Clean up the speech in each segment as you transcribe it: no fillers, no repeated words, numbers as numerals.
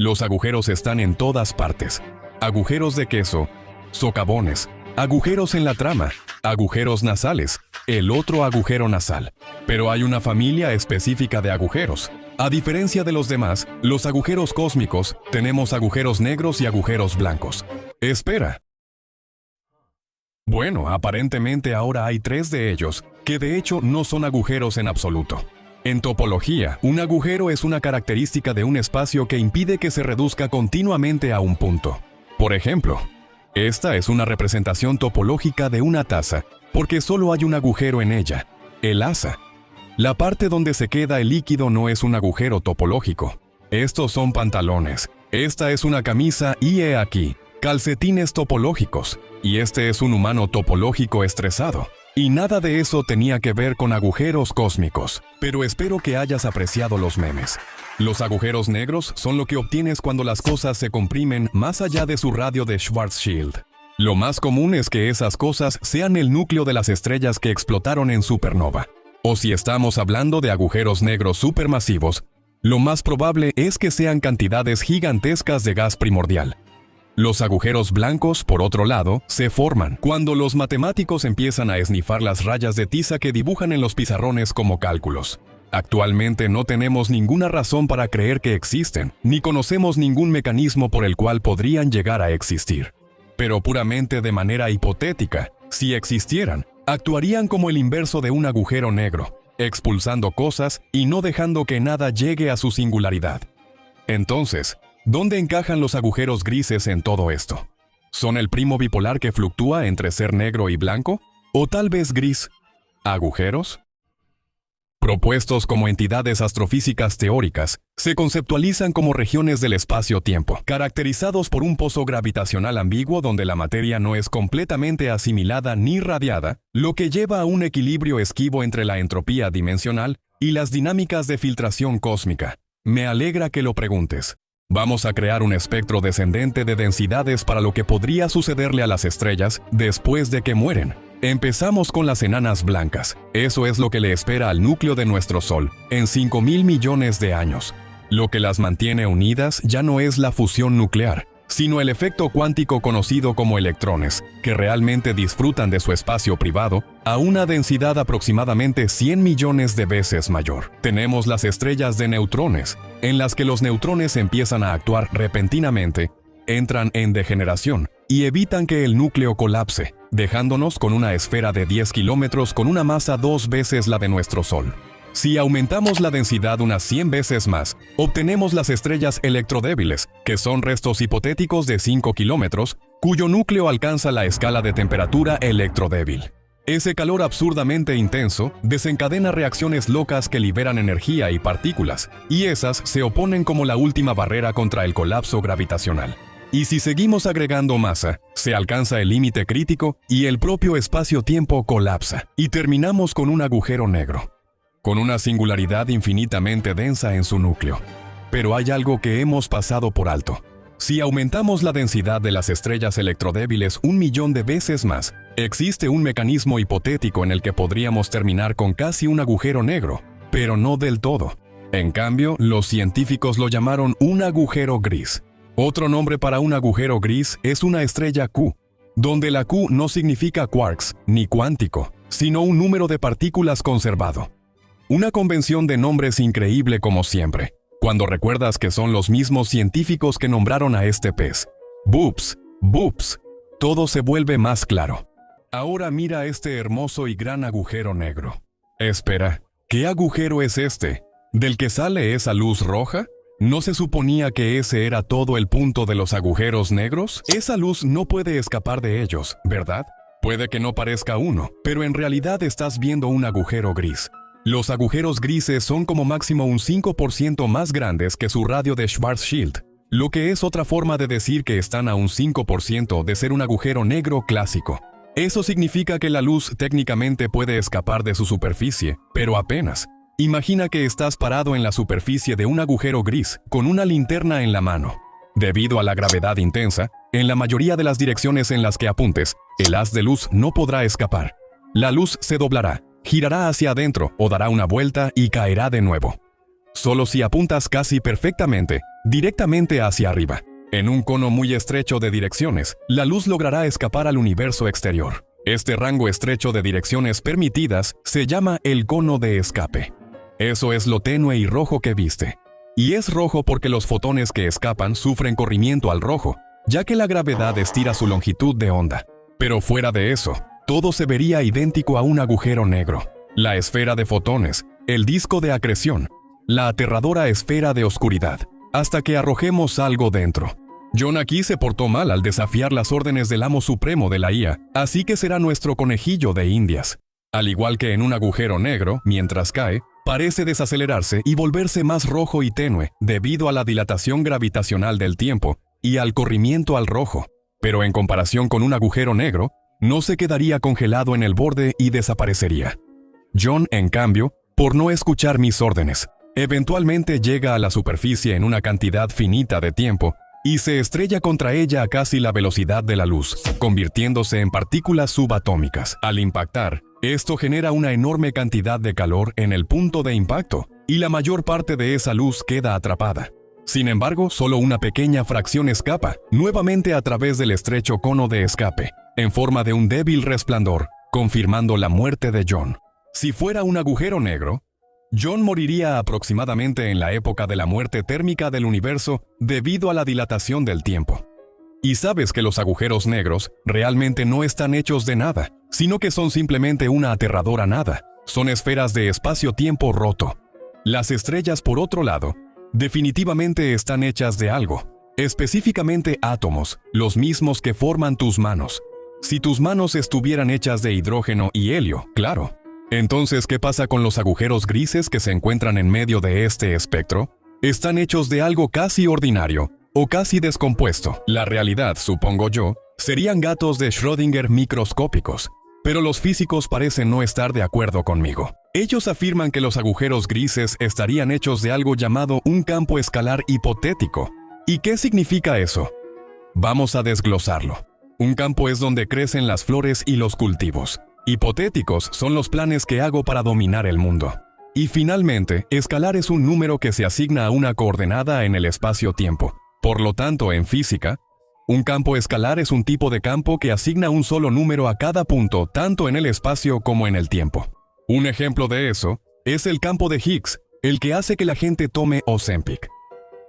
Los agujeros están en todas partes. Agujeros de queso, socavones, agujeros en la trama, agujeros nasales, el otro agujero nasal. Pero hay una familia específica de agujeros. A diferencia de los demás, los agujeros cósmicos, tenemos agujeros negros y agujeros blancos. Espera. Bueno, aparentemente ahora hay 3 de ellos, que de hecho no son agujeros en absoluto. En topología, un agujero es una característica de un espacio que impide que se reduzca continuamente a un punto. Por ejemplo, esta es una representación topológica de una taza, porque solo hay un agujero en ella, el asa. La parte donde se queda el líquido no es un agujero topológico. Estos son pantalones. Esta es una camisa y he aquí, calcetines topológicos. Y este es un humano topológico estresado. Y nada de eso tenía que ver con agujeros cósmicos. Pero espero que hayas apreciado los memes. Los agujeros negros son lo que obtienes cuando las cosas se comprimen más allá de su radio de Schwarzschild. Lo más común es que esas cosas sean el núcleo de las estrellas que explotaron en supernova. O si estamos hablando de agujeros negros supermasivos, lo más probable es que sean cantidades gigantescas de gas primordial. Los agujeros blancos, por otro lado, se forman cuando los matemáticos empiezan a esnifar las rayas de tiza que dibujan en los pizarrones como cálculos. Actualmente no tenemos ninguna razón para creer que existen, ni conocemos ningún mecanismo por el cual podrían llegar a existir. Pero puramente de manera hipotética, si existieran, actuarían como el inverso de un agujero negro, expulsando cosas y no dejando que nada llegue a su singularidad. Entonces, ¿dónde encajan los agujeros grises en todo esto? ¿Son el primo bipolar que fluctúa entre ser negro y blanco? ¿O tal vez gris? ¿Agujeros? Propuestos como entidades astrofísicas teóricas, se conceptualizan como regiones del espacio-tiempo, caracterizados por un pozo gravitacional ambiguo donde la materia no es completamente asimilada ni radiada, lo que lleva a un equilibrio esquivo entre la entropía dimensional y las dinámicas de filtración cósmica. Me alegra que lo preguntes. Vamos a crear un espectro descendente de densidades para lo que podría sucederle a las estrellas después de que mueren. Empezamos con las enanas blancas. Eso es lo que le espera al núcleo de nuestro Sol en 5.000 millones de años. Lo que las mantiene unidas ya no es la fusión nuclear, sino el efecto cuántico conocido como electrones, que realmente disfrutan de su espacio privado a una densidad aproximadamente 100 millones de veces mayor. Tenemos las estrellas de neutrones, en las que los neutrones empiezan a actuar repentinamente, entran en degeneración y evitan que el núcleo colapse, dejándonos con una esfera de 10 kilómetros con una masa 2 veces la de nuestro Sol. Si aumentamos la densidad unas 100 veces más, obtenemos las estrellas electrodébiles, que son restos hipotéticos de 5 kilómetros, cuyo núcleo alcanza la escala de temperatura electrodébil. Ese calor absurdamente intenso desencadena reacciones locas que liberan energía y partículas, y esas se oponen como la última barrera contra el colapso gravitacional. Y si seguimos agregando masa, se alcanza el límite crítico y el propio espacio-tiempo colapsa, y terminamos con un agujero negro, con una singularidad infinitamente densa en su núcleo. Pero hay algo que hemos pasado por alto. Si aumentamos la densidad de las estrellas electrodébiles 1 millón de veces más, existe un mecanismo hipotético en el que podríamos terminar con casi un agujero negro, pero no del todo. En cambio, los científicos lo llamaron un agujero gris. Otro nombre para un agujero gris es una estrella Q, donde la Q no significa quarks ni cuántico, sino un número de partículas conservado. Una convención de nombres increíble como siempre, cuando recuerdas que son los mismos científicos que nombraron a este pez. Boops, boops, todo se vuelve más claro. Ahora mira este hermoso y gran agujero negro. Espera, ¿qué agujero es este? ¿Del que sale esa luz roja? ¿No se suponía que ese era todo el punto de los agujeros negros? Esa luz no puede escapar de ellos, ¿verdad? Puede que no parezca uno, pero en realidad estás viendo un agujero gris. Los agujeros grises son como máximo un 5% más grandes que su radio de Schwarzschild, lo que es otra forma de decir que están a un 5% de ser un agujero negro clásico. Eso significa que la luz técnicamente puede escapar de su superficie, pero apenas. Imagina que estás parado en la superficie de un agujero gris, con una linterna en la mano. Debido a la gravedad intensa, en la mayoría de las direcciones en las que apuntes, el haz de luz no podrá escapar. La luz se doblará, girará hacia adentro o dará una vuelta y caerá de nuevo. Solo si apuntas casi perfectamente, directamente hacia arriba. En un cono muy estrecho de direcciones, la luz logrará escapar al universo exterior. Este rango estrecho de direcciones permitidas se llama el cono de escape. Eso es lo tenue y rojo que viste. Y es rojo porque los fotones que escapan sufren corrimiento al rojo, ya que la gravedad estira su longitud de onda. Pero fuera de eso, todo se vería idéntico a un agujero negro. La esfera de fotones, el disco de acreción, la aterradora esfera de oscuridad, hasta que arrojemos algo dentro. John aquí se portó mal al desafiar las órdenes del amo supremo de la IA, así que será nuestro conejillo de indias. Al igual que en un agujero negro, mientras cae, parece desacelerarse y volverse más rojo y tenue debido a la dilatación gravitacional del tiempo y al corrimiento al rojo. Pero en comparación con un agujero negro, no se quedaría congelado en el borde y desaparecería. John, en cambio, por no escuchar mis órdenes, eventualmente llega a la superficie en una cantidad finita de tiempo y se estrella contra ella a casi la velocidad de la luz, convirtiéndose en partículas subatómicas. Al impactar, esto genera una enorme cantidad de calor en el punto de impacto, y la mayor parte de esa luz queda atrapada. Sin embargo, solo una pequeña fracción escapa, nuevamente a través del estrecho cono de escape, en forma de un débil resplandor, confirmando la muerte de John. Si fuera un agujero negro, John moriría aproximadamente en la época de la muerte térmica del universo debido a la dilatación del tiempo. Y sabes que los agujeros negros realmente no están hechos de nada, sino que son simplemente una aterradora nada. Son esferas de espacio-tiempo roto. Las estrellas, por otro lado, definitivamente están hechas de algo, específicamente átomos, los mismos que forman tus manos. Si tus manos estuvieran hechas de hidrógeno y helio, claro. Entonces, ¿qué pasa con los agujeros grises que se encuentran en medio de este espectro? Están hechos de algo casi ordinario, o casi descompuesto. La realidad, supongo yo, serían gatos de Schrödinger microscópicos, pero los físicos parecen no estar de acuerdo conmigo. Ellos afirman que los agujeros grises estarían hechos de algo llamado un campo escalar hipotético. ¿Y qué significa eso? Vamos a desglosarlo. Un campo es donde crecen las flores y los cultivos. Hipotéticos son los planes que hago para dominar el mundo. Y finalmente, escalar es un número que se asigna a una coordenada en el espacio-tiempo. Por lo tanto, en física, un campo escalar es un tipo de campo que asigna un solo número a cada punto, tanto en el espacio como en el tiempo. Un ejemplo de eso es el campo de Higgs, el que hace que la gente tome Ozempic.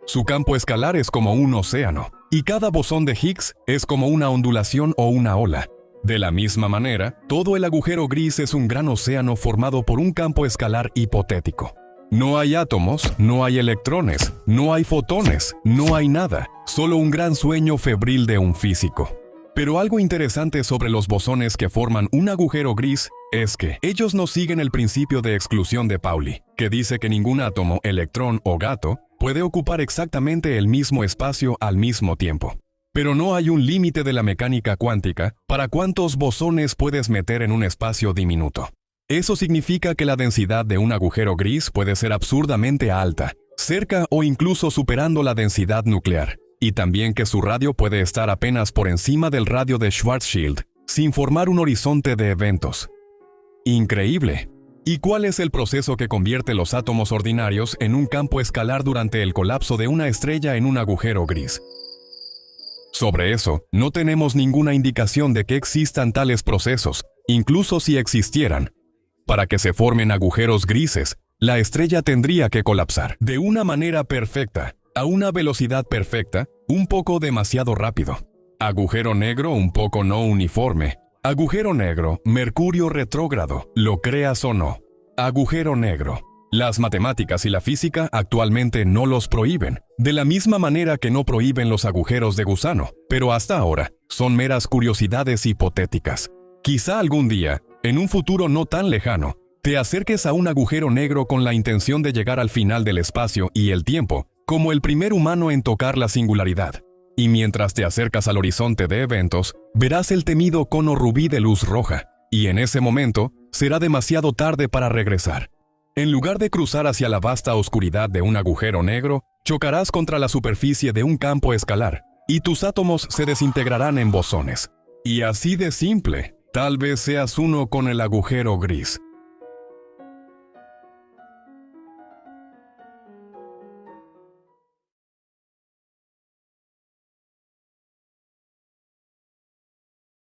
Su campo escalar es como un océano, y cada bosón de Higgs es como una ondulación o una ola. De la misma manera, todo el agujero gris es un gran océano formado por un campo escalar hipotético. No hay átomos, no hay electrones, no hay fotones, no hay nada, solo un gran sueño febril de un físico. Pero algo interesante sobre los bosones que forman un agujero gris es que ellos no siguen el principio de exclusión de Pauli, que dice que ningún átomo, electrón o gato puede ocupar exactamente el mismo espacio al mismo tiempo. Pero no hay un límite de la mecánica cuántica para cuántos bosones puedes meter en un espacio diminuto. Eso significa que la densidad de un agujero gris puede ser absurdamente alta, cerca o incluso superando la densidad nuclear, y también que su radio puede estar apenas por encima del radio de Schwarzschild, sin formar un horizonte de eventos. Increíble. ¿Y cuál es el proceso que convierte los átomos ordinarios en un campo escalar durante el colapso de una estrella en un agujero gris? Sobre eso, no tenemos ninguna indicación de que existan tales procesos, incluso si existieran. Para que se formen agujeros grises, la estrella tendría que colapsar de una manera perfecta, a una velocidad perfecta, un poco demasiado rápido. Agujero negro un poco no uniforme. Agujero negro, Mercurio retrógrado, lo creas o no. Agujero negro. Las matemáticas y la física actualmente no los prohíben, de la misma manera que no prohíben los agujeros de gusano, pero hasta ahora son meras curiosidades hipotéticas. Quizá algún día, en un futuro no tan lejano, te acerques a un agujero negro con la intención de llegar al final del espacio y el tiempo, como el primer humano en tocar la singularidad. Y mientras te acercas al horizonte de eventos, verás el temido cono rubí de luz roja, y en ese momento será demasiado tarde para regresar. En lugar de cruzar hacia la vasta oscuridad de un agujero negro, chocarás contra la superficie de un campo escalar, y tus átomos se desintegrarán en bosones. Y así de simple, tal vez seas uno con el agujero gris.